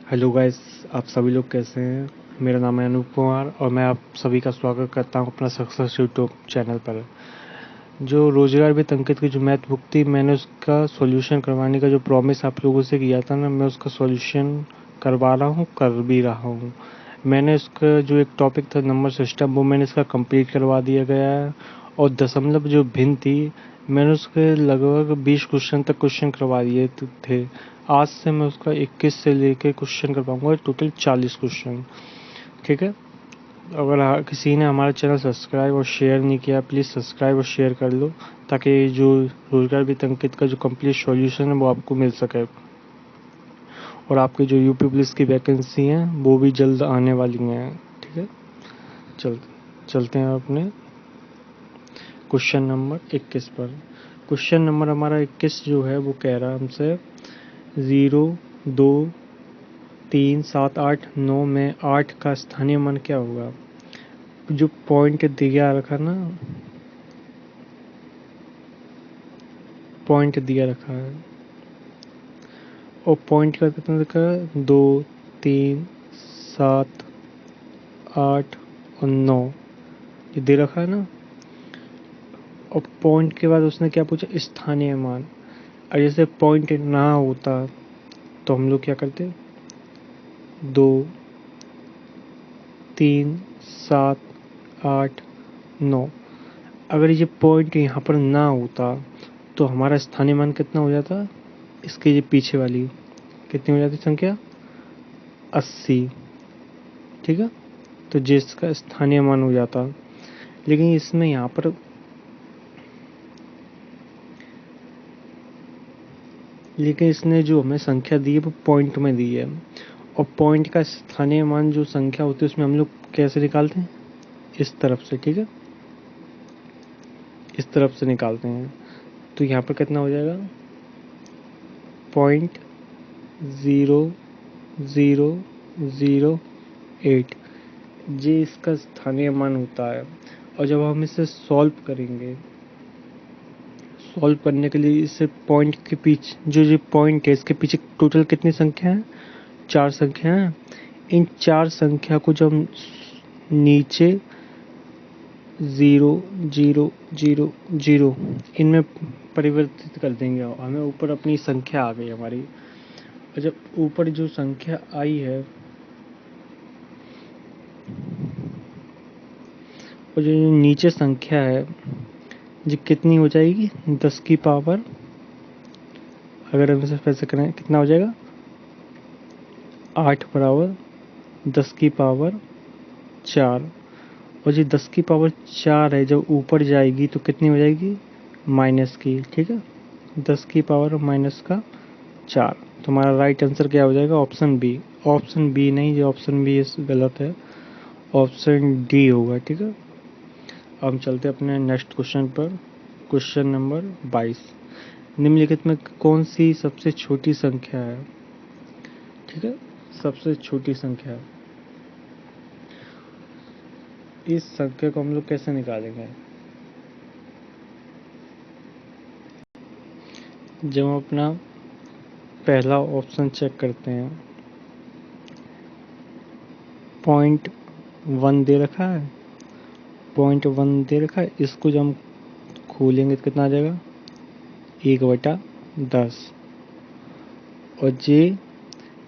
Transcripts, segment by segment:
Hello guys, आप सभी लोग कैसे हैं। मेरा नाम है अनूप कुमार और मैं आप सभी का स्वागत करता हूं अपना सक्सेस यूट्यूब चैनल पर। जो रोजगार विद अंकित की जो मैथ बुक थी, मैंने उसका सॉल्यूशन करवाने का जो प्रॉमिस आप लोगों से किया था ना, मैं उसका सॉल्यूशन करवा रहा हूं, कर भी रहा हूं। मैंने उसका जो एक टॉपिक था नंबर सिस्टम, वो मैंने इसका कंप्लीट करवा दिया गया है। और दशमलव जो भिन्न थी, मैंने उसके लगभग 20 क्वेश्चन तक क्वेश्चन करवा दिए थे। आज से मैं उसका 21 से लेके क्वेश्चन करवाऊंगा, टोटल 40 क्वेश्चन। ठीक है। अगर किसी ने हमारा चैनल सब्सक्राइब और शेयर नहीं किया, प्लीज़ सब्सक्राइब और शेयर कर लो, ताकि जो रोजगार विद अंकित का जो कंप्लीट सॉल्यूशन है वो आपको मिल सके। और आपकी जो यूपी पुलिस की वैकेंसी हैं वो भी जल्द आने वाली हैं। ठीक है। चल चलते हैं अपने क्वेश्चन नंबर 21 पर। क्वेश्चन नंबर हमारा 21 जो है वो कह रहा है हमसे 0, 2, 3, 7, 8, 9 में 8 का स्थानीय मान क्या होगा। जो पॉइंट दिया रखा ना, पॉइंट दिया रखा है और पॉइंट का कितना रखा है, 2, 3, 7, 8 और 9, ये दे रखा है ना। और पॉइंट के बाद उसने क्या पूछा, स्थानीय मान। और जैसे पॉइंट ना होता तो हम लोग क्या करते, 2, 3, 7, 8, 9। अगर ये पॉइंट यहाँ पर ना होता तो हमारा स्थानीय मान कितना हो जाता, इसके ये पीछे वाली कितनी हो जाती संख्या, 80। ठीक है। तो जिसका स्थानीय मान हो जाता। लेकिन इसमें यहाँ पर लेकिन इसने जो हमें संख्या दी है वो पॉइंट में दी है। और पॉइंट का स्थानीय मान जो संख्या होती है उसमें हम लोग कैसे निकालते हैं, इस तरफ से। ठीक है, इस तरफ से निकालते हैं। तो यहाँ पर कितना हो जाएगा, 0.0008, ये इसका स्थानीय मान होता है। और जब हम इसे सॉल्व करेंगे, सॉल्व करने के लिए इसे पॉइंट के पीछे जो पॉइंट है इसके पीछे टोटल कितनी संख्या है, 4 संख्या है। इन 4 संख्या को जब हम नीचे 0, 0, 0, 0 इनमें परिवर्तित कर देंगे, हमें ऊपर अपनी संख्या आ गई हमारी। और जब ऊपर जो संख्या आई है और जो नीचे संख्या है जी कितनी हो जाएगी, 10 की पावर, अगर हम इसे ऐसे करें कितना हो जाएगा, 8 बराबर 10 की पावर 4। और जो 10 की पावर 4 है जब ऊपर जाएगी तो कितनी हो जाएगी, माइनस की। ठीक है, 10 की पावर माइनस का 4। तो हमारा राइट आंसर क्या हो जाएगा, ऑप्शन बी। ऑप्शन बी नहीं, ये ऑप्शन बी गलत है, ऑप्शन डी होगा। ठीक है। अब हम चलते हैं अपने नेक्स्ट क्वेश्चन पर। क्वेश्चन नंबर 22, निम्नलिखित में कौन सी सबसे छोटी संख्या है। ठीक है, सबसे छोटी संख्या है। इस संख्या को हम लोग कैसे निकालेंगे, जब हम अपना पहला ऑप्शन चेक करते हैं, 0.1 दे रखा है, 0.1 दे रखा है, इसको जब हम खोलेंगे तो कितना आ जाएगा, 1/10। और ये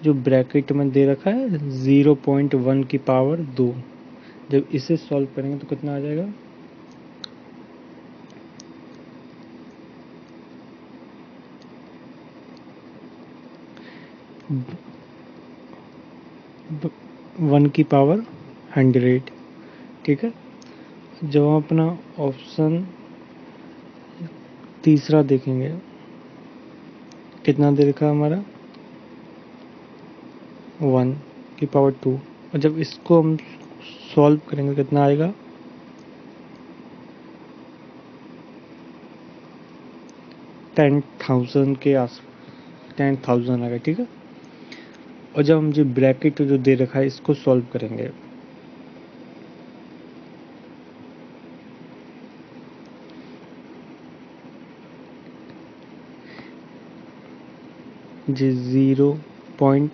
जो ब्रैकेट में दे रखा है 0.1 की पावर 2, जब इसे सॉल्व करेंगे तो कितना आ जाएगा, 1 की पावर 100। ठीक है। जब हम अपना ऑप्शन तीसरा देखेंगे, कितना दे रखा है हमारा, 1 की पावर 2। और जब इसको हम सॉल्व करेंगे कितना आएगा, 10,000 के आस 10,000 आएगा। ठीक है। और जब हम जो ब्रैकेट जो दे रखा है इसको सॉल्व करेंगे, जी 0.1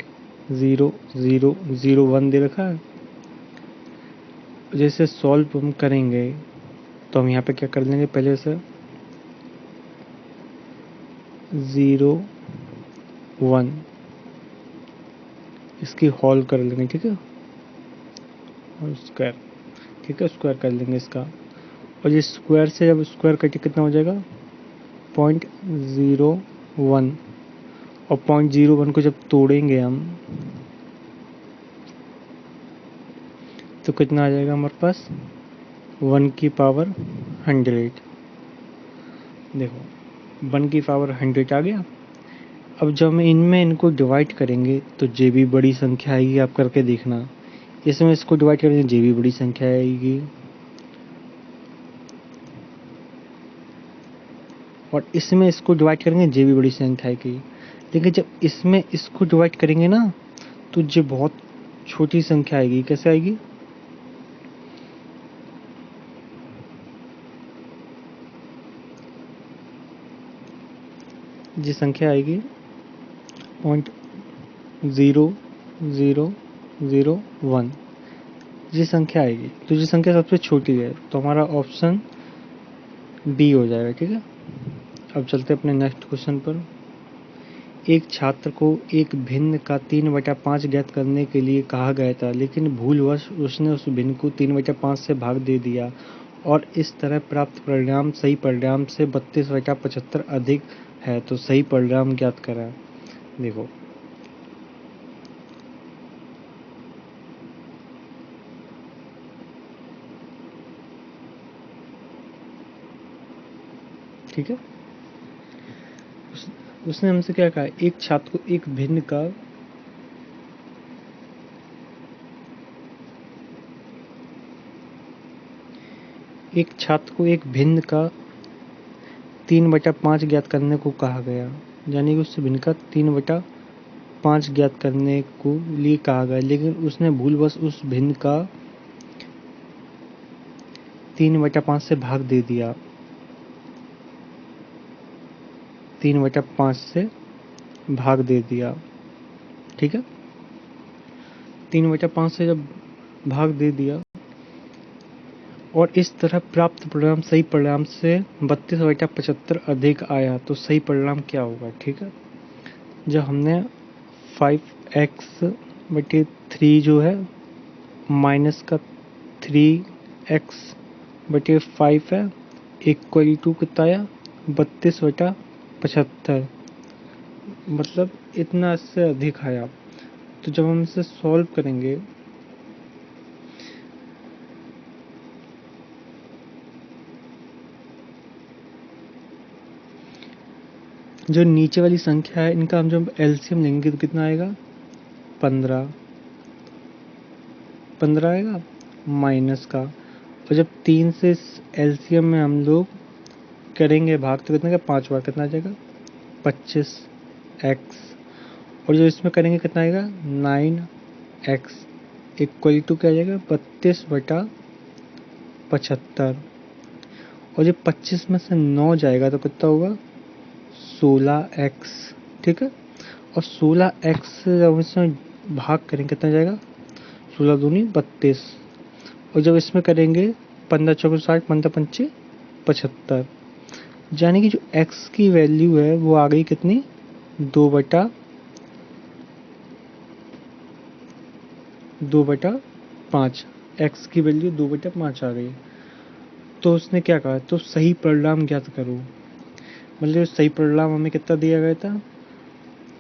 0.0001 दे रखा है। जैसे सॉल्व हम करेंगे तो हम यहाँ पे क्या कर लेंगे, पहले से 0.1 इसकी होल कर लेंगे, ठीक है, और स्क्वायर, ठीक है, स्क्वायर कर लेंगे इसका। और ये स्क्वायर से जब स्क्वायर कटे कितना हो जाएगा 0.01, और 0.01 को जब तोड़ेंगे हम तो कितना आ जाएगा हमारे पास 1 की पावर 100। देखो 1 की पावर 100 आ गया। अब जब हम इनमें इनको डिवाइड करेंगे तो जे भी बड़ी संख्या आएगी, आप करके देखना। इसमें इसको डिवाइड करेंगे जे भी बड़ी संख्या आएगी, और इसमें इसको डिवाइड करेंगे जे भी बड़ी संख्या आएगी। लेकिन जब इसमें इसको डिवाइड करेंगे ना तो जे बहुत छोटी संख्या आएगी। कैसे आएगी, ये संख्या आएगी 0.0001, ये संख्या आएगी। तो ये संख्या सबसे छोटी है, तो हमारा ऑप्शन बी हो जाएगा, ठीक है। अब चलते हैं अपने नेक्स्ट क्वेश्चन पर। एक छात्र को एक भिन्न का 3/5 ज्ञात करने के लिए कहा गया था, लेकिन भूलवश उसने उस भिन्न को 3/5 से भाग दे दिया और इस तरह प्राप्त परिणाम सही परिणाम से 32/75 अधिक है। तो सही परिणाम ज्ञात करा। देखो ठीक है, उसने हमसे क्या कहा, एक छात्र को एक भिन्न का एक छात्र को एक भिन्न का 3/5 ज्ञात करने को कहा गया, यानी कि उस भिन्न का 3/5 ज्ञात करने को लिए कहा गया, लेकिन उसने भूलवश उस भिन्न का 3/5 से भाग दे दिया। 3/5 से भाग दे दिया, ठीक है। 3/5 से जब भाग दे दिया और इस तरह प्राप्त परिणाम सही परिणाम से 32/75 अधिक आया, तो सही परिणाम क्या होगा, ठीक है। जब हमने 5x/3 जो है माइनस का 3x/5 है इक्वल टू कितना आया 32/75, मतलब इतना इससे अधिक आया। तो जब हम इसे सॉल्व करेंगे जो नीचे वाली संख्या है इनका हम जब एलसीएम लेंगे तो कितना आएगा 15 आएगा माइनस का, और जब 3 से एलसीएम में हम लोग करेंगे भाग तो कितना का 5 बार कितना आ जाएगा 25x, और जब इसमें करेंगे कितना आएगा 9x इक्वल टू क्या आ जाएगा 32/75, और जब 25 में से 9 जाएगा तो कितना होगा 16x, ठीक है। और 16x से जब इसमें भाग करेंगे कितना जाएगा 16 दूनी 32, और जब इसमें करेंगे 15 चौके 60 15 पंचे 75, यानी कि जो x की वैल्यू है वो आ गई कितनी 2/5, x की वैल्यू 2/5 आ गई। तो उसने क्या कहा, तो सही परिणाम ज्ञात करो। मतलब सही परिणाम हमें कितना दिया गया था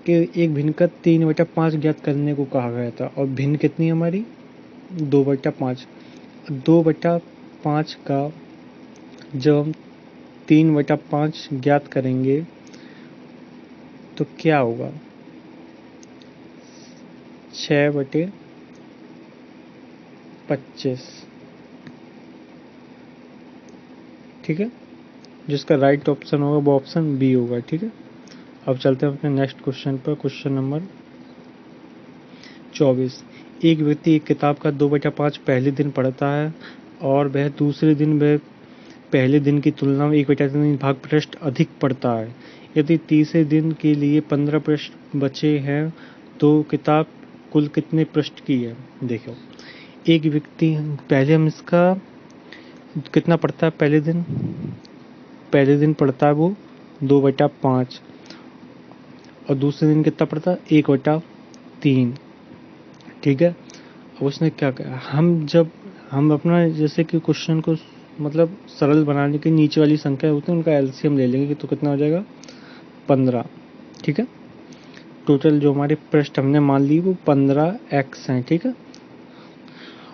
कि एक भिन्न का 3/5 ज्ञात करने को कहा गया था, और भिन्न कितनी हमारी 2/5। 2/5 का जब हम 3/5 ज्ञात करेंगे तो क्या होगा 6/25, ठीक है। जिसका राइट ऑप्शन होगा वो ऑप्शन बी होगा, ठीक है। अब चलते हैं अपने नेक्स्ट क्वेश्चन पर। Question number 24। एक व्यक्ति एक किताब का 2/5 पहले दिन पढ़ता है और वह दूसरे दिन वह पहले दिन की तुलना में 1/3 भाग पृष्ठ अधिक पढ़ता है। यदि तीसरे दिन के लिए 15 पृष्ठ बचे हैं तो किताब कुल कितने पृष्ठ की है। देखो एक व्यक्ति, पहले हम इसका कितना पढ़ता है, पहले दिन पढ़ता है वो 2/5 और दूसरे दिन कितना पढ़ता है 1/3। ठीक है। अब उसने क्या कहा, हम अपना जैसे कि क्वेश्चन को मतलब सरल बनाने के नीचे वाली संख्या होती है उनका एलसीएम ले लेंगे तो कितना हो जाएगा 15। ठीक है। टोटल जो हमारे पृष्ठ हमने मान ली वो 15x हैं। ठीक है।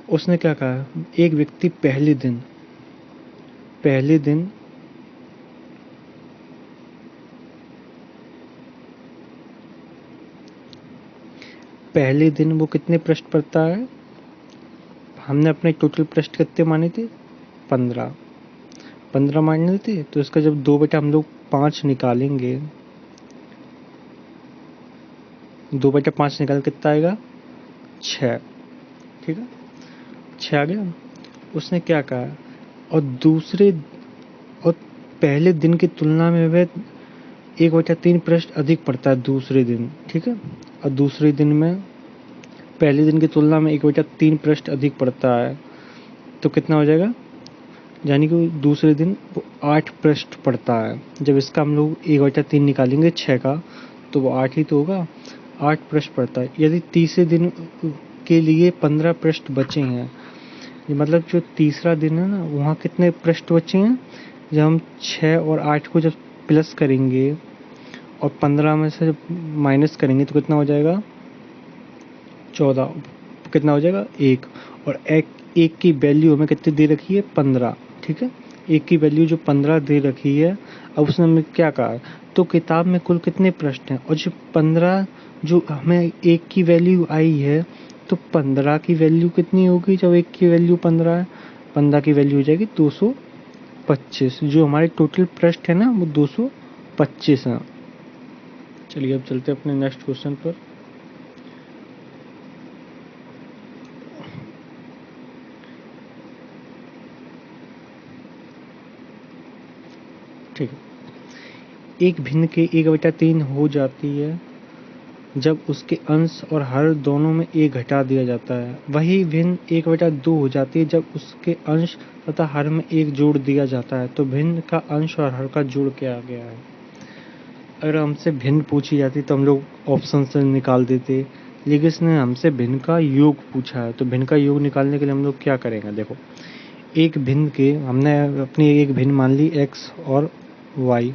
उसने क्या कहा, एक व्यक्ति पहले दिन वो कितने पृष्ठ पढ़ता है। हमने अपने टोटल पृष्ठ कितने माने थे 15 माने थे। तो इसका जब 2 हम लोग 5 निकालेंगे, 2/5 निकाल कितना आएगा 6। ठीक है। 6 आ गया। उसने क्या कहा, और पहले दिन की तुलना में वह 1/3 पृष्ठ अधिक पड़ता है दूसरे दिन। ठीक है। और दूसरे दिन में पहले दिन की तुलना में 1/3 पृष्ठ अधिक पड़ता है तो कितना हो जाएगा, यानी कि दूसरे दिन वो 8 पृष्ठ पड़ता है। जब इसका हम लोग 1/3 निकालेंगे 6 का तो वो 8 ही तो होगा, 8 पृष्ठ पड़ता है। यदि तीसरे दिन के लिए 15 पृष्ठ बचे हैं, ये मतलब जो तीसरा दिन है ना वहाँ कितने पृष्ठ बचे हैं, जब हम 6 और 8 को जब प्लस करेंगे और 15 में से माइनस करेंगे तो कितना हो जाएगा 14। कितना हो जाएगा 1। और एक की वैल्यू हमें कितनी दे रखी है 15। ठीक है। एक की वैल्यू जो 15 दे रखी है। अब उसने हमें क्या कहा, तो किताब में कुल कितने पृष्ठ हैं, और जो 15 जो हमें एक की वैल्यू आई है तो 15 की वैल्यू कितनी होगी, जब एक की वैल्यू 15 है 15 की वैल्यू हो जाएगी 225। जो हमारे टोटल पृष्ठ है ना वो 225 है। चलिए अब चलते हैं अपने नेक्स्ट क्वेश्चन पर। ठीक है। एक भिन्न के 1/3 हो जाती है जब उसके अंश और हर दोनों में 1 घटा दिया जाता है। वही भिन्न 1/2 हो जाती है जब उसके अंश तथा हर में 1 जोड़ दिया जाता है। तो भिन्न का अंश और हर का जोड़ क्या आ गया है। अगर हमसे भिन्न पूछी जाती तो हम लोग ऑप्शन से निकाल देते, लेकिन इसने हमसे भिन्न का योग पूछा है। तो भिन्न का योग निकालने के लिए हम लोग क्या करेंगे। देखो एक भिन्न के हमने अपनी एक भिन्न मान ली x और y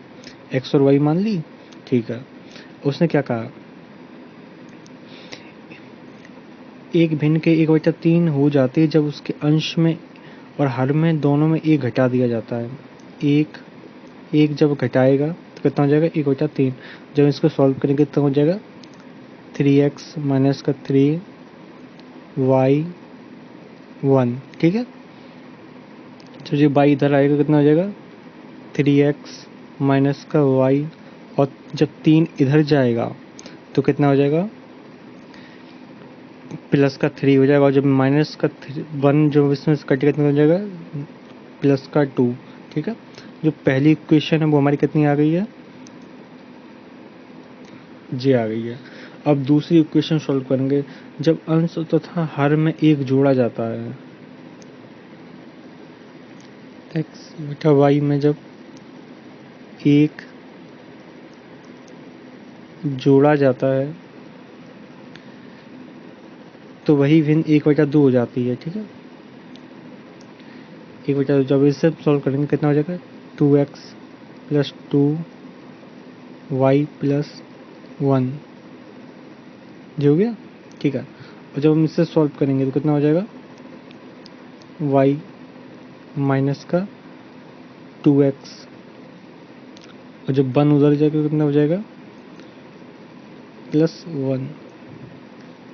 मान ली। ठीक है। उसने क्या कहा, एक भिन्न के 1/3 हो जाती है जब उसके अंश में और हर में दोनों में 1 घटा दिया जाता है। एक जब घटाएगा तो कितना हो जाएगा 1/3। जब इसको सॉल्व करेंगे तो हो जाएगा 3x माइनस का 3 y 1। ठीक है। तो जो y इधर आएगा कितना हो जाएगा 3x माइनस का y, और जब 3 इधर जाएगा तो कितना हो जाएगा प्लस का 3 हो जाएगा, और जब माइनस का 1 जो इसमें से कटेगा कितना हो जाएगा प्लस का 2। ठीक है। जो पहली इक्वेशन है वो हमारी कितनी आ गई है जी आ गई है। अब दूसरी इक्वेशन सॉल्व करेंगे। जब अंश तथा हर में 1 जोड़ा जाता है, x बटा y में जब 1 जोड़ा जाता है तो वही भिन्न 1/2 हो जाती है। ठीक है। 1/2 जब इसे सॉल्व करेंगे कितना हो जाएगा 2x प्लस 2y प्लस 1 जो हो गया। ठीक है। और जब हम इसे सॉल्व करेंगे तो कितना हो जाएगा y माइनस का 2x, और जब 1 उधर जाएगा तो कितना हो जाएगा प्लस 1।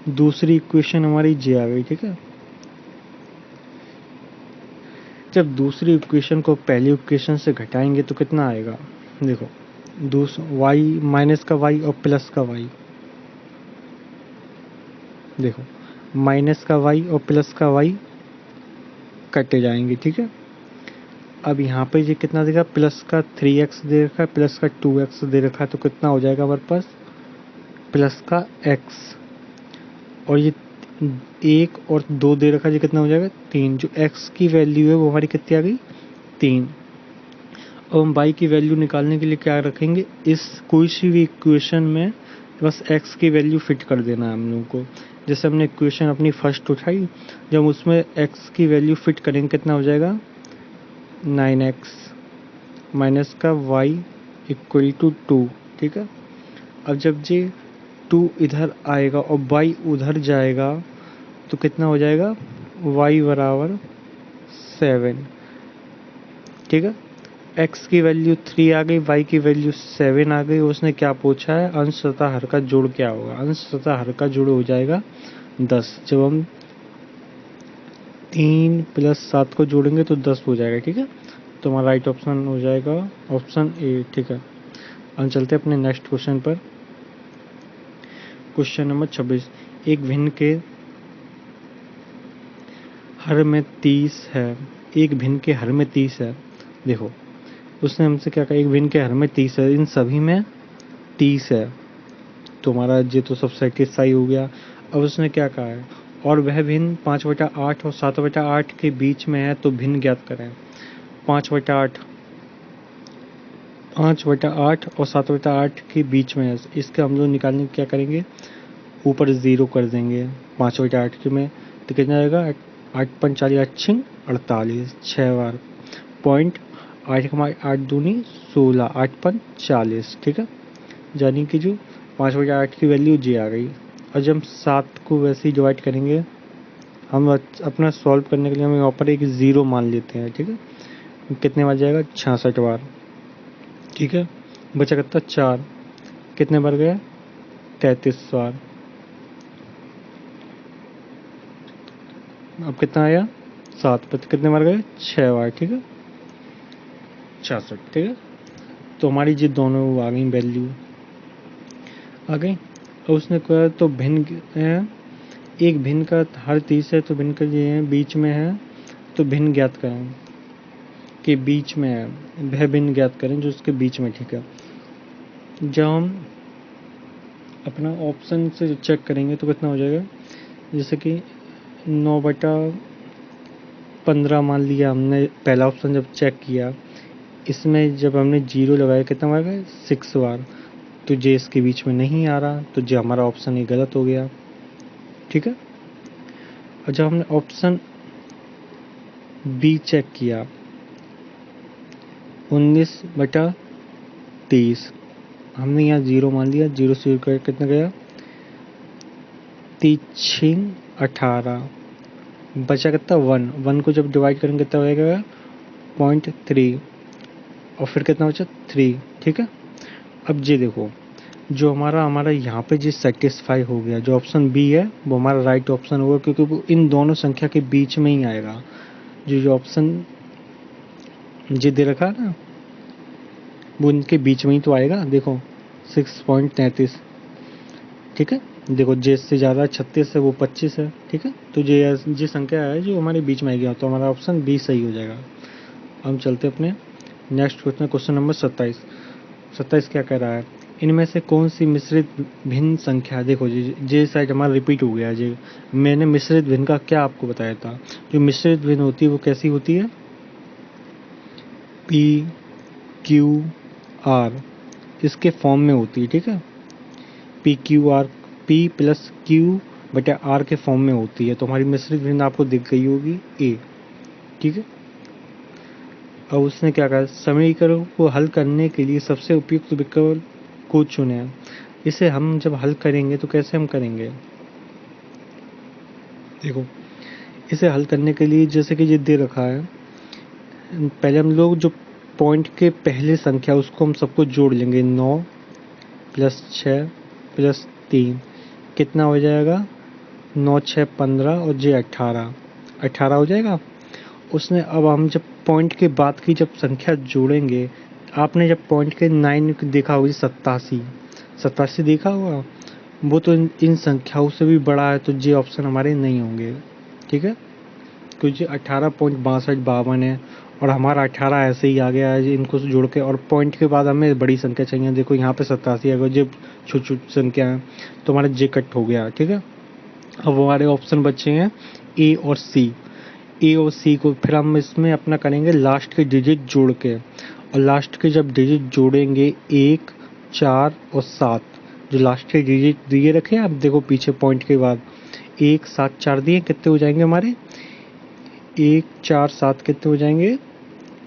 दूसरी इक्वेशन हमारी जे आ गई। ठीक है। जब दूसरी इक्वेशन को पहली इक्वेशन से घटाएंगे तो कितना आएगा। देखो y माइनस का y और प्लस का y, देखो माइनस का y और प्लस का y कटे जाएंगे। ठीक है। अब यहाँ पे ये कितना देगा, प्लस का 3x दे रखा है, प्लस का 2x दे रखा है, तो कितना हो जाएगा हमारे पास प्लस का x। और ये 1 और 2 दे रखा है, ये कितना हो जाएगा 3। जो x की वैल्यू है वो हमारी कितनी आ गई 3। अब हम y की वैल्यू निकालने के लिए क्या रखेंगे, इस कोई सी भी इक्वेशन में बस x की वैल्यू फिट कर देना है हम लोगों को। जैसे हमने इक्वेशन अपनी फर्स्ट उठाई, जब उसमें x की वैल्यू फिट करेंगे कितना हो जाएगा 9x माइनस का y इक्वल टू 2। ठीक है, अब जब ये 2 इधर आएगा और y उधर जाएगा तो कितना हो जाएगा y बराबर 7। ठीक है, x की वैल्यू 3 आ गई, y की वैल्यू 7 आ गई। उसने क्या पूछा है, अंश तथा हर का जोड़ क्या होगा। अंश तथा हर का जोड़ हो जाएगा 10। जब हम 3 + 7 को जोड़ेंगे तो 10 हो जाएगा। ठीक है, तो हमारा राइट ऑप्शन हो जाएगा ऑप्शन ए। ठीक है, हम चलते हैं अपने नेक्स्ट क्वेश्चन पर। Question number 26। एक भिन्न के हर में 30 है। एक भिन्न के हर में 30 है। देखो उसने हमसे क्या कहा, एक भिन्न के हर में 30 है, इन सभी में 30 है, तो हमारा ये तो सब सेटिस्फाई हो गया। अब उसने क्या कहा है, और वह भिन्न 5/8 और 7/8 के बीच में है, तो भिन्न ज्ञात करें। 5/8 और 7/8 के बीच में है, इसके हम लोग निकालने क्या करेंगे, ऊपर 0 कर देंगे 5/8 के में, तो कितना आएगा 8 × 4 = 48, 6 बार पॉइंट 8 दूनी 16, 8 × 40। ठीक है, यानी कि जो 5/8 की वैल्यू जी आ गई। और जब हम 7 को वैसे ही डिवाइड करेंगे, हम अपना सॉल्व करने के लिए हम यहाँ पर एक 0 मान लेते हैं। ठीक है, कितने बार जाएगा 66 बार। ठीक है, बचा कितना 4, कितने बार गया 33 बार। अब कितना आया 7 पर, कितने बार गए 6 बार। ठीक है, 66। ठीक है, तो हमारी जी दोनों आ गई वैल्यू आ गई। और उसने कहा तो भिन्न है, एक भिन्न का हर 30 है, तो भिन्न का ये है बीच में है, तो भिन्न ज्ञात करें कि बीच में है, वह भिन्न ज्ञात करें जो उसके बीच में। ठीक है, जब हम अपना ऑप्शन से चेक करेंगे तो कितना हो जाएगा, जैसे कि 9/15 मान लिया हमने, पहला ऑप्शन जब चेक किया, इसमें जब हमने 0 लगाया कितना बार गया 6 बार, तो जे इसके बीच में नहीं आ रहा, तो जे हमारा ऑप्शन ही गलत हो गया। ठीक है, और जब हमने ऑप्शन बी चेक किया 19/30, हमने यहाँ 0 मान लिया, 0 से कितना गया 3 × 18, बचा कितना 1 को जब डिवाइड करेंगे कितना हो जाएगा 0.3, और फिर कितना बचा 3। ठीक है, अब ये देखो जो हमारा यहाँ पे जी सेटिस्फाई हो गया, जो ऑप्शन बी है वो हमारा राइट ऑप्शन होगा, क्योंकि वो इन दोनों संख्या के बीच में ही आएगा। जो ऑप्शन जी दे रखा है ना, वो इनके बीच में ही तो आएगा। देखो 6.33। ठीक है, देखो जे से ज़्यादा 36 है, वो 25 है। ठीक है, तो ये संख्या है जो हमारे बीच में आएगी, तो हमारा ऑप्शन बी सही हो जाएगा। हम चलते अपने नेक्स्ट क्वेश्चन, क्वेश्चन नंबर 27 क्या कह रहा है, इनमें से कौन सी मिश्रित भिन्न संख्या। देखो जी साइड हमारा रिपीट हो गया जी, मैंने मिश्रित भिन्न का क्या आपको बताया था। जो मिश्रित भिन्न होती है वो कैसी होती है, पी क्यू आर इसके फॉर्म में होती है। ठीक है, P Q R, P + Q/R के फॉर्म में होती है, तो हमारी मिश्रित भिन्न आपको दिख गई होगी ए। ठीक है, अब उसने क्या कहा, समीकरण को हल करने के लिए सबसे उपयुक्त विकल्प को चुने। इसे हम जब हल करेंगे तो कैसे हम करेंगे, देखो इसे हल करने के लिए जैसे कि ये दे रखा है, पहले हम लोग जो पॉइंट के पहले संख्या उसको हम सबको जोड़ लेंगे, 9 + 6 + 3 कितना हो जाएगा 9 × 6 = 15 और जे 18 हो जाएगा। उसने अब हम जब पॉइंट के बाद की जब संख्या जोड़ेंगे, आपने जब पॉइंट के 9 देखा होगा 87 देखा होगा, वो तो इन संख्याओं से भी बड़ा है, तो ये ऑप्शन हमारे नहीं होंगे। ठीक है, क्योंकि 18.6252 है और हमारा 18 ऐसे ही आ गया है इनको जोड़ के, और पॉइंट के बाद हमें बड़ी संख्या चाहिए। देखो यहाँ पे 87 है, अगर जो छोटी छोटी संख्या है तो हमारा जे कट हो गया। ठीक है, अब हमारे ऑप्शन बचे हैं ए और सी। ए और सी को फिर हम इसमें अपना करेंगे लास्ट के डिजिट जोड़ के, और लास्ट के जब डिजिट जोड़ेंगे 1, 4 और 7, जो लास्ट के डिजिट दिए रखे हैं आप देखो पीछे पॉइंट के बाद 1, 7, 4 दिए, कितने हो जाएंगे हमारे 1, 4, 7 कितने हो जाएंगे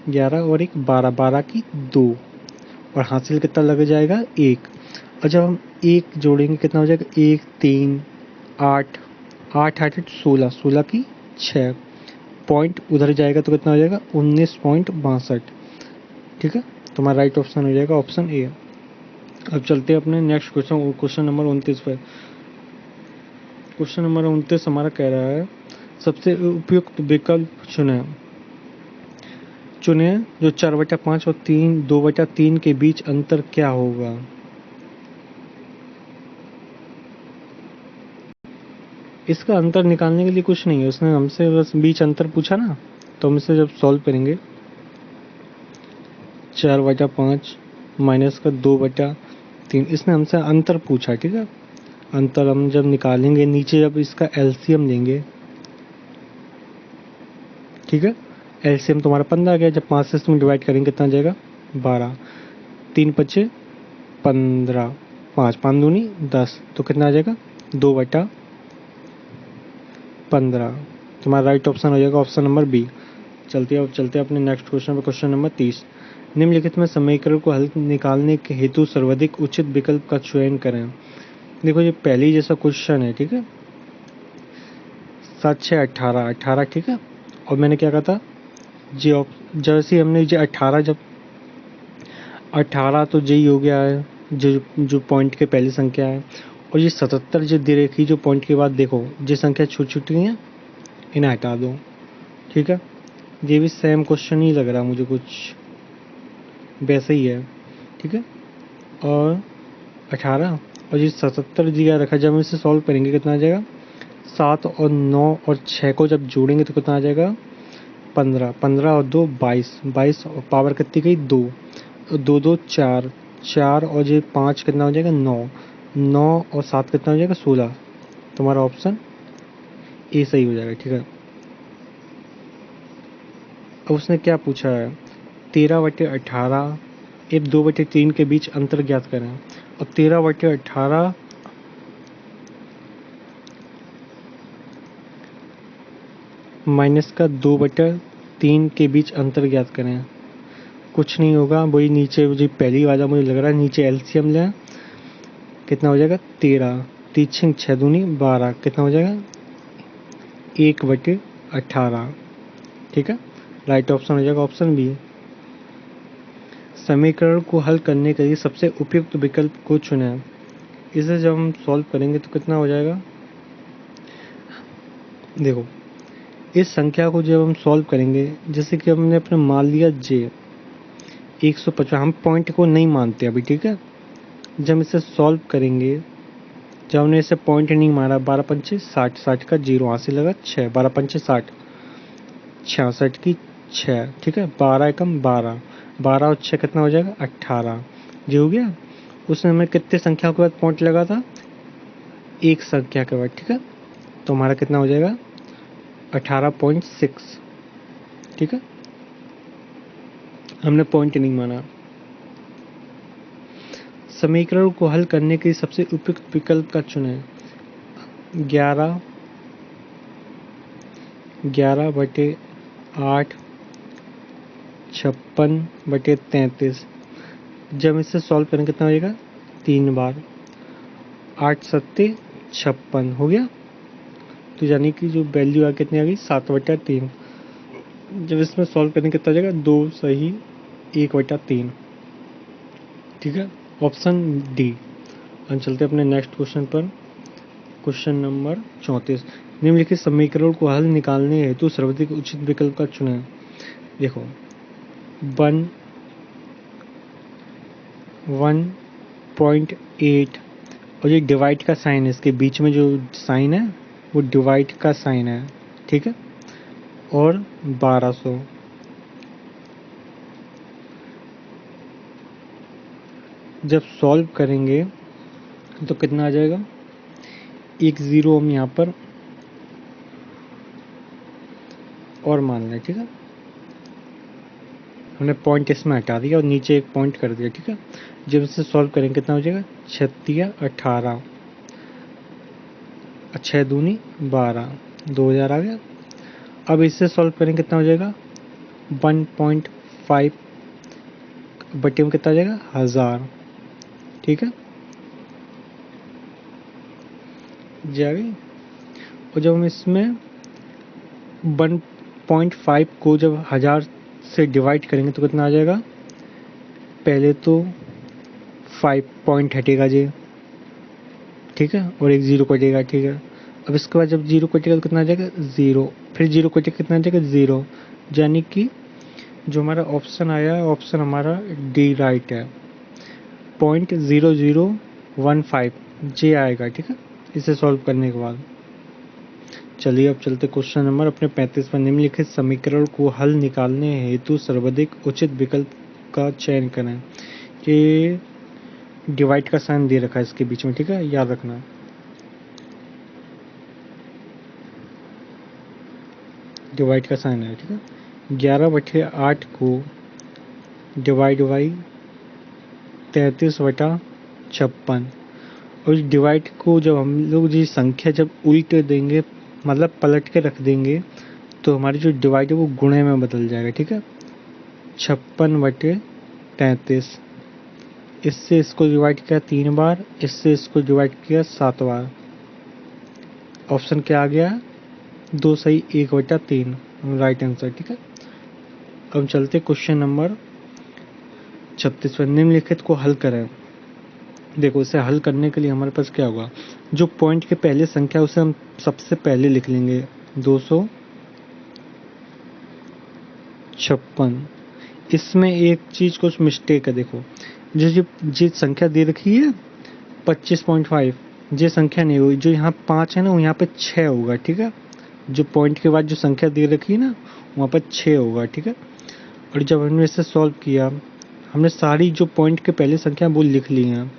11 और 1 12, 12 की 2, और हासिल कितना लग जाएगा 1। और जब हम 1 जोड़ेंगे कितना हो जाएगा 1, 3, 8, 8, 8, 16, 16 की 6, पॉइंट उधर जाएगा तो कितना हो जाएगा 19.62। ठीक है, तो हमारा राइट ऑप्शन हो जाएगा ऑप्शन ए। अब चलते हैं अपने नेक्स्ट क्वेश्चन, क्वेश्चन नंबर 29 पर। क्वेश्चन नंबर 29 हमारा कह रहा है सबसे उपयुक्त विकल्प चुने। चुने जो 4/5 और 2/3 के बीच अंतर क्या होगा। इसका अंतर निकालने के लिए कुछ नहीं है, उसने हमसे बस बीच अंतर पूछा ना, तो हम इसे जब सॉल्व करेंगे 4/5 माइनस का 2/3, इसने हमसे अंतर पूछा। ठीक है, अंतर हम जब निकालेंगे नीचे जब इसका एलसीएम लेंगे, ठीक है, एलसीएम तुम्हारा 15 आ गया, जब 5 से इसमें डिवाइड करेंगे कितना आ जाएगा 12, 3 पच्चे 15, 5 5 दूनी 10, तो कितना आ जाएगा 2/15। तुम्हारा राइट ऑप्शन हो जाएगा ऑप्शन नंबर बी। चलते हैं अपने नेक्स्ट क्वेश्चन पर, क्वेश्चन नंबर 30। निम्नलिखित में समीकरण को हल निकालने के हेतु सर्वाधिक उचित विकल्प का चयन करें। देखो ये पहले जैसा क्वेश्चन है, ठीक है, 7, 6, 18, 18, ठीक है, और मैंने क्या कहा था जी जैसे हमने जो 18 जब 18 तो जी हो गया है, जो पॉइंट के पहली संख्या है, और ये 77 जो दे रखी जो पॉइंट के बाद देखो जो संख्या छोटी छोटी हैं इन्हें हटा दो। ठीक है, ये भी सेम क्वेश्चन ही लग रहा मुझे, कुछ वैसे ही है। ठीक है, और 18 और ये 77 दिया रखा, जब हम इसे सॉल्व करेंगे कितना आ जाएगा 7 और 9 और 6 को जब जोड़ेंगे तो कितना आ जाएगा 15, 15 और 2 22, 22 और पावर कितनी गई 2, 2 2 4, 4 और ये 5 कितना हो जाएगा 9, 9 और 7 कितना हो जाएगा 16। तुम्हारा ऑप्शन ए सही हो जाएगा। ठीक है, अब उसने क्या पूछा है 13/18 एक 2/3 के बीच अंतर ज्ञात करें। और 13/18 माइनस का 2/3 के बीच अंतर ज्ञात करें। कुछ नहीं होगा, वही नीचे जो पहली वाला मुझे लग रहा है, नीचे एलसीएम लें, कितना हो जाएगा 13, 3 6 दूनी 12, कितना हो जाएगा 1/18। ठीक है, राइट ऑप्शन हो जाएगा ऑप्शन बी। समीकरण को हल करने के लिए सबसे उपयुक्त विकल्प को चुनें। इसे जब हम सॉल्व करेंगे तो कितना हो जाएगा, देखो इस संख्या को जब हम सॉल्व करेंगे, जैसे कि हमने अपने मान लिया जे 150, हम पॉइंट को नहीं मानते अभी। ठीक है, जब हम इसे सॉल्व करेंगे, जब हमने इसे पॉइंट नहीं मारा, 12 पंचे 60, 60 का 0 हासिल लगा 6, 12 पंचे 60, 66 की 6। ठीक है, 12 एकम 12, 12 और 6 कितना हो जाएगा 18, जो हो गया। उसने हमें कितने संख्या के बाद पॉइंट लगा था, एक संख्या के बाद। ठीक है, तो हमारा कितना हो जाएगा 18.6। ठीक है, हमने पॉइंट नहीं माना। समीकरण को हल करने के लिए सबसे उपयुक्त विकल्प का चुनें। 11, 11/8, 56/33। जब इसे सॉल्व करें कितना हो जाएगा 3 बार, 8 सत्ते 56 हो गया, तो यानी कि जो वैल्यू आ कितनी आ गई 7/3। जब इसमें सॉल्व करें कितना हो जाएगा 2 सही 1/3। ठीक है, ऑप्शन डी। हम चलते अपने नेक्स्ट क्वेश्चन पर, क्वेश्चन नंबर 34। निम्नलिखित समीकरण को हल निकालने हेतु सर्वाधिक उचित विकल्प का चुनें। देखो 1.8 और ये डिवाइड का साइन है, इसके बीच में जो साइन है वो डिवाइड का साइन है। ठीक है, और 1200, जब सॉल्व करेंगे तो कितना आ जाएगा एक ज़ीरो हम यहाँ पर और मान लें, ठीक है। हमने पॉइंट इसमें हटा दिया और नीचे एक पॉइंट कर दिया, ठीक है। जब इसे सॉल्व करेंगे कितना हो जाएगा, 36 18, 6 दूनी 12, 2000 आ गया। अब इससे सॉल्व करेंगे कितना हो जाएगा, 1.5 बटे में कितना हो जाएगा, 1000, ठीक है। जा गई। और जब हम इसमें 1.5 को जब 1000 से डिवाइड करेंगे तो कितना आ जाएगा, पहले तो 5 पॉइंट हटेगा जी, ठीक है, और एक ज़ीरो कटेगा, ठीक है। अब इसके बाद जब ज़ीरो कटेगा तो कितना आ जाएगा, ज़ीरो, फिर ज़ीरो कटेगा कितना आ जाएगा, ज़ीरो, यानी कि जो हमारा ऑप्शन आया, ऑप्शन हमारा डी राइट है, 0.0015 जे आएगा, ठीक है, इसे सॉल्व करने के बाद। चलिए अब चलते क्वेश्चन नंबर अपने 35 पर। निम्नलिखित समीकरण को हल निकालने हेतु सर्वाधिक उचित विकल्प का चयन करें। ये डिवाइड का साइन दे रखा है इसके बीच में, ठीक है, याद रखना। डिवाइड का साइन है, ठीक है। 11/8 को डिवाइड बाई 33/56, और इस डिवाइड को जब हम लोग ये संख्या जब उल्ट देंगे, मतलब पलट के रख देंगे, तो हमारी जो डिवाइड है वो गुणे में बदल जाएगा, ठीक है। 56/33, इससे इसको डिवाइड किया 3 बार, इससे इसको डिवाइड किया 7 बार। ऑप्शन क्या आ गया, 2 सही 1/3, राइट आंसर, ठीक है। अब चलते क्वेश्चन नंबर 36 पर। निम्नलिखित को हल करें। देखो इसे हल करने के लिए हमारे पास क्या होगा, जो पॉइंट के पहले संख्या उसे हम सबसे पहले लिख लेंगे, 256। इसमें एक चीज कुछ मिस्टेक है, देखो जो संख्या दे रखी है 25.5, ये संख्या नहीं होगी, जो यहाँ 5 है ना वो यहाँ पे 6 होगा, ठीक है। जो पॉइंट के बाद जो संख्या दे रखी है ना वहाँ पर 6 होगा, ठीक है। और जब हमने इसे सॉल्व किया, हमने सारी जो पॉइंट के पहले संख्या वो लिख ली हैं,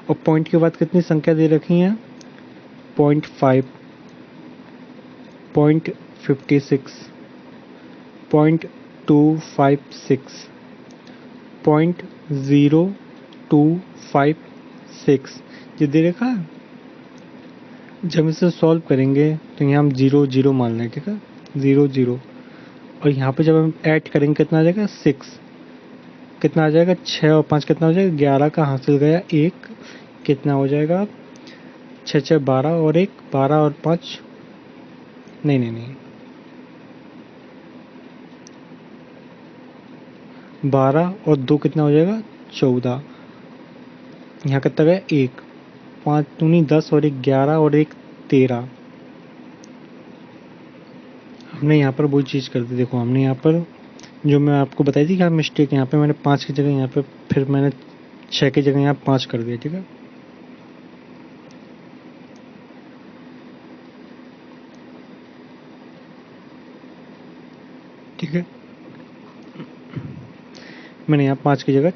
और पॉइंट के बाद कितनी संख्या दे रखी हैं, 0.5, 0.56, 0.256, 0.0256, ये दे रखा है। जब इसे सॉल्व करेंगे तो यहाँ हम 0 0 मान लें, ठीक है, 0 0, और यहाँ पे जब हम ऐड करेंगे कितना आ जाएगा, 6, कितना आ जाएगा, 6 और 5 कितना हो जाएगा, 11 का हासिल गया 1, कितना हो जाएगा, 6 6 12 और 1 12 और 5, नहीं 12 और 2 कितना हो जाएगा, 14, यहाँ कितना गया 1, 5 दूनी 10 और 1 11 और 1 13। हमने यहाँ पर वही चीज़ कर दी, देखो हमने यहाँ पर जो मैं आपको बताई थी क्या मिस्टेक, यहाँ पे मैंने 5 की जगह यहाँ पे फिर मैंने 6 की जगह यहाँ 5 कर दिया, ठीक है। ठीक है, मैंने यहाँ 5 की जगह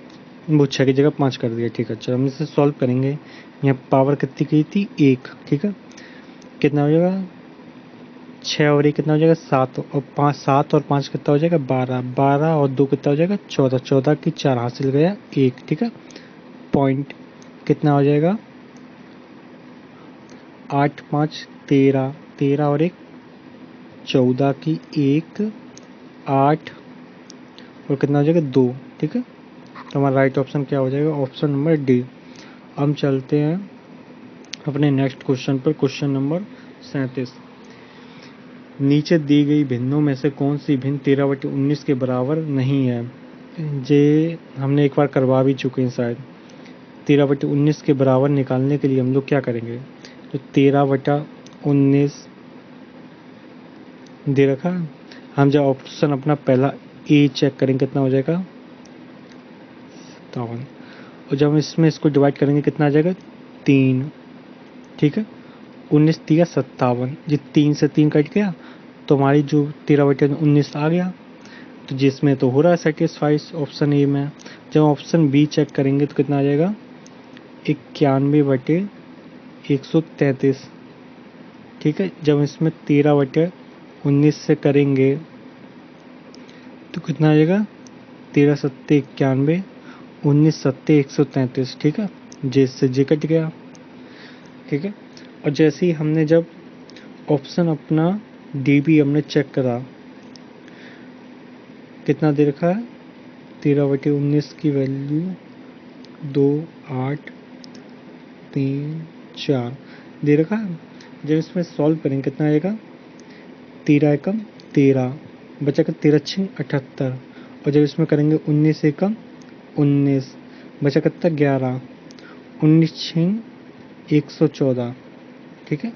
वो 6 की जगह 5 कर दिया, ठीक है। चलो हम इसे सॉल्व करेंगे। यहाँ पावर कितनी की थी, 1, ठीक है, कितना हो जाएगा, 6 और 1 कितना हो जाएगा, 7, और 5 7 और 5 कितना हो जाएगा, 12, 12 और 2 कितना हो जाएगा, 14, 14 की 4 हासिल गया 1, ठीक है। पॉइंट कितना हो जाएगा, 8 5 13, 13 और 1 14 की 1 8 और कितना हो जाएगा 2, ठीक है। तो हमारा राइट ऑप्शन क्या हो जाएगा, ऑप्शन नंबर डी। हम चलते हैं अपने नेक्स्ट क्वेश्चन पर, क्वेश्चन नंबर 37। नीचे दी गई भिन्नों में से कौन सी भिन्न 13/19 के बराबर नहीं है। ये हमने एक बार करवा भी चुके हैं शायद। 13/19 के बराबर निकालने के लिए हम लोग क्या करेंगे, तो 13/19 दे रखा, हम जब ऑप्शन अपना पहला ए चेक करेंगे कितना हो जाएगा, 57, और जब हम इसमें इसको डिवाइड करेंगे कितना आ जाएगा, 3, ठीक है। 19 3 57, ये 3 से 3 कट गया तो हमारी जो 13/19 आ गया, तो जिसमें तो हो रहा है सेटिस्फाइड ऑप्शन ए में। जब ऑप्शन बी चेक करेंगे तो कितना आ जाएगा, 91/133, ठीक है। जब इसमें 13/19 से करेंगे तो कितना आ जाएगा, 13 सत्ते 91, 19 सत्ते 133, ठीक है। जे से जे कट गया, ठीक है। और जैसे ही हमने जब ऑप्शन अपना डीबी हमने चेक करा, कितना दे रखा है, 13/19 की वैल्यू 2 8 3 4 दे रखा है। जब इसमें सॉल्व करेंगे कितना आएगा, 13 एकम 13, बचा कर 13 छिंग 78, और जब इसमें करेंगे 19 एकम 19, बचा कितना 11, 19 छिंग 114, ठीक है,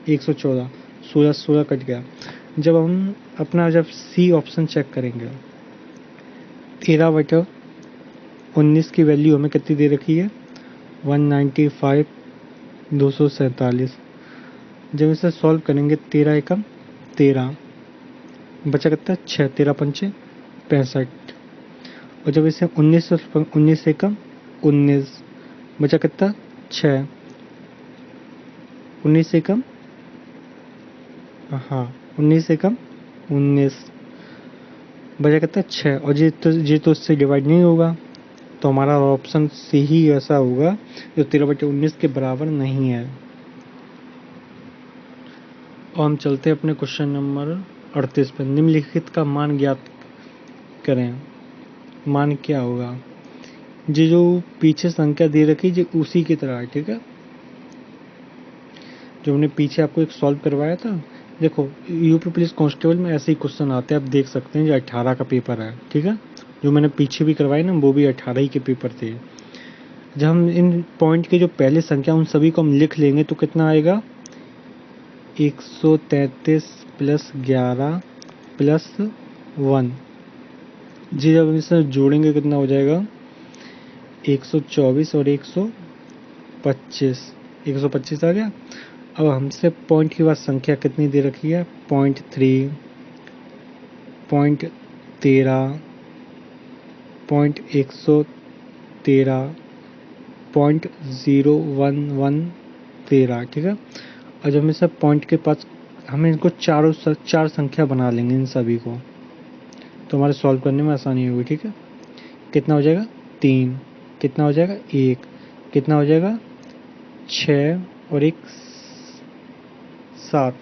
114, 16 16 कट गया। जब हम अपना जब सी ऑप्शन चेक करेंगे, 13/19 की वैल्यू हमें कितनी दे रखी है, 195 247। जब इसे सॉल्व करेंगे 13 एकम 13, बचा कितना 6, 13 पंचे 65, और जब इसे 19 एकम 19, बचा कितना 6, 19 एकम, हाँ 19 एकम 19, बचा कितना 6, और ये तो इससे डिवाइड नहीं होगा, तो हमारा ऑप्शन सी ही ऐसा होगा जो 13/19 के बराबर नहीं है। और हम चलते हैं अपने क्वेश्चन नंबर 38 पर। निम्नलिखित का मान ज्ञात करें। मान क्या होगा, ये जो पीछे संख्या दे रखी है उसी की तरह है, ठीक है। जो हमने पीछे आपको एक सॉल्व करवाया था, देखो यूपी पुलिस कांस्टेबल में ऐसे ही क्वेश्चन आते हैं, आप देख सकते हैं। जो 18 का पेपर है, ठीक है, जो मैंने पीछे भी करवाए ना वो भी 18 ही के पेपर थे। जब हम इन पॉइंट के जो पहले संख्या उन सभी को हम लिख लेंगे तो कितना आएगा, 133 प्लस 11 प्लस 1, जी जब इसे जोड़ेंगे कितना हो जाएगा, 124 और 125, 125 आ गया। अब हमसे पॉइंट के बाद संख्या कितनी दे रखी है, 0.3, 0.13, 0.113, 0.01113, ठीक है। और जब हम सब पॉइंट के पास हमें इनको चार संख्या बना लेंगे इन सभी को, तो हमारे सॉल्व करने में आसानी होगी, ठीक है। कितना हो जाएगा 3, कितना हो जाएगा 1, कितना हो जाएगा 6 और 1 7।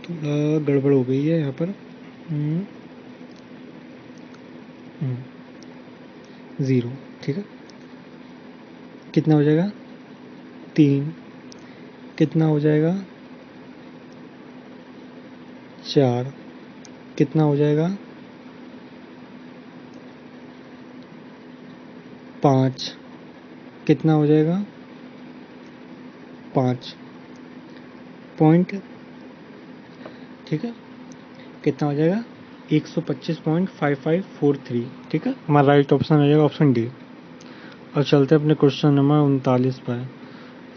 थोड़ा गड़बड़ हो गई है यहाँ पर, 0, ठीक है। कितना हो जाएगा 3, कितना हो जाएगा 4, कितना हो जाएगा 5, कितना हो जाएगा 5 पॉइंट, ठीक है। कितना हो जाएगा 125.5543, ठीक है। हमारा राइट ऑप्शन हो जाएगा ऑप्शन डी। और चलते हैं अपने क्वेश्चन नंबर 39 पर।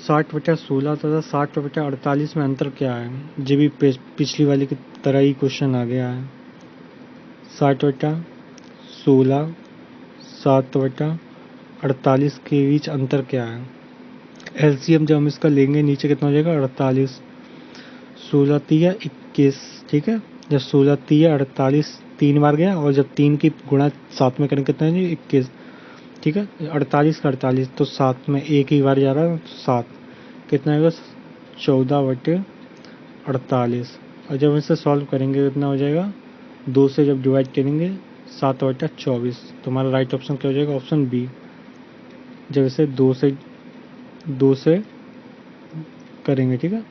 60/16 तथा 60/48 में अंतर क्या है, ये भी पिछली वाली की तरह ही क्वेश्चन आ गया है। 60/16 7/48 के बीच अंतर क्या है। एलसीएम जब हम इसका लेंगे नीचे कितना हो जाएगा 48, 16 तिया 21, ठीक है। जब 16 तिया 48 3 बार गया, और जब 3 की गुणा 7 में करेंगे कितना है 21, ठीक है। 48 का 48 तो 7 में एक ही बार जा रहा है, 7, कितना आएगा 14/48। और जब इसे सॉल्व करेंगे कितना हो जाएगा, 2 से जब डिवाइड करेंगे 7/24, तो हमारा राइट ऑप्शन क्या हो जाएगा ऑप्शन बी। जब इसे 2 से करेंगे, ठीक है।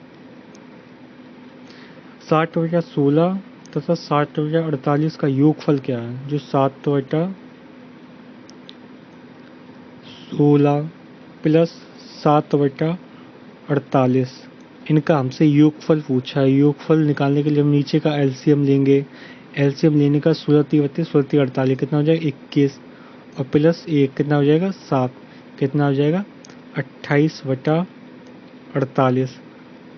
60/16 तथा 60/48 का योगफल क्या है, जो 7/16 प्लस 7/48, इनका हमसे योगफल पूछा है। योगफल निकालने के लिए हम नीचे का एलसीएम लेंगे। एलसीएम लेने का 16 3 32 16 3 48, कितना हो जाएगा 21, और प्लस 1 कितना हो जाएगा 7, कितना हो जाएगा 28/48,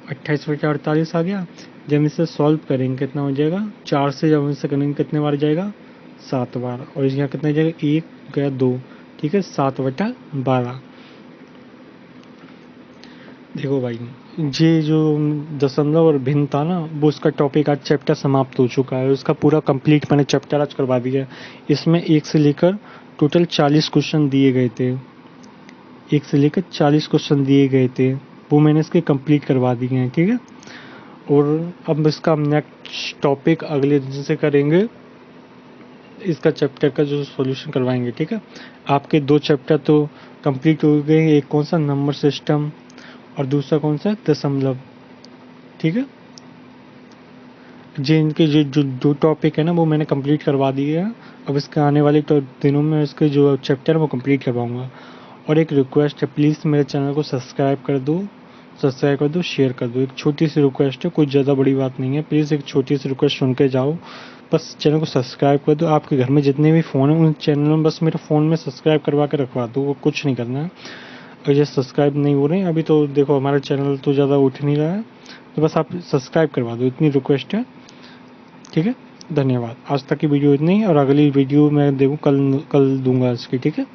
28/48 आ गया। जब हम इसे सॉल्व करेंगे कितना हो जाएगा, 4 से जब हम इसे करेंगे कितने बार जाएगा 7 बार, और यहाँ कितना जाएगा 1 गया 2, ठीक है। 7/12 देखो भाई, ये जो दशमलव और भिन्न था ना, वो उसका टॉपिक आज चैप्टर समाप्त हो चुका है। उसका पूरा कंप्लीट मैंने चैप्टर आज करवा दिया। इसमें 1 से लेकर टोटल 40 क्वेश्चन दिए गए थे। 1 से लेकर 40 क्वेश्चन दिए गए थे, वो मैंने इसके कंप्लीट करवा दिए हैं, ठीक है। और अब इसका हम नेक्स्ट टॉपिक अगले दिन से करेंगे। इसका चैप्टर का जो सॉल्यूशन करवाएंगे, ठीक है। आपके 2 चैप्टर तो कंप्लीट हो गए। एक कौन सा, नंबर सिस्टम, और दूसरा कौन सा, दशमलव, ठीक है। इनके जो टॉपिक है ना, वो मैंने कंप्लीट करवा दिए हैं। अब इसके आने वाले दिनों में इसके जो चैप्टर है वो कंप्लीट करवाऊंगा। और एक रिक्वेस्ट है, प्लीज़ मेरे चैनल को सब्सक्राइब कर दो, शेयर कर दो। एक छोटी सी रिक्वेस्ट है, कोई ज़्यादा बड़ी बात नहीं है। प्लीज़ एक छोटी सी रिक्वेस्ट सुन के जाओ, बस चैनल को सब्सक्राइब कर दो। आपके घर में जितने भी फ़ोन हैं, उन चैनलों में बस मेरे फ़ोन में सब्सक्राइब करवा के रखवा दो, वो कुछ नहीं करना है। और ये सब्सक्राइब नहीं हो रहे हैं अभी, तो देखो हमारा चैनल तो ज़्यादा उठ नहीं रहा है, तो बस आप सब्सक्राइब करवा दो, इतनी रिक्वेस्ट है, ठीक है। धन्यवाद। आज तक की वीडियो इतनी ही, और अगली वीडियो मैं कल दूंगा इसकी, ठीक है।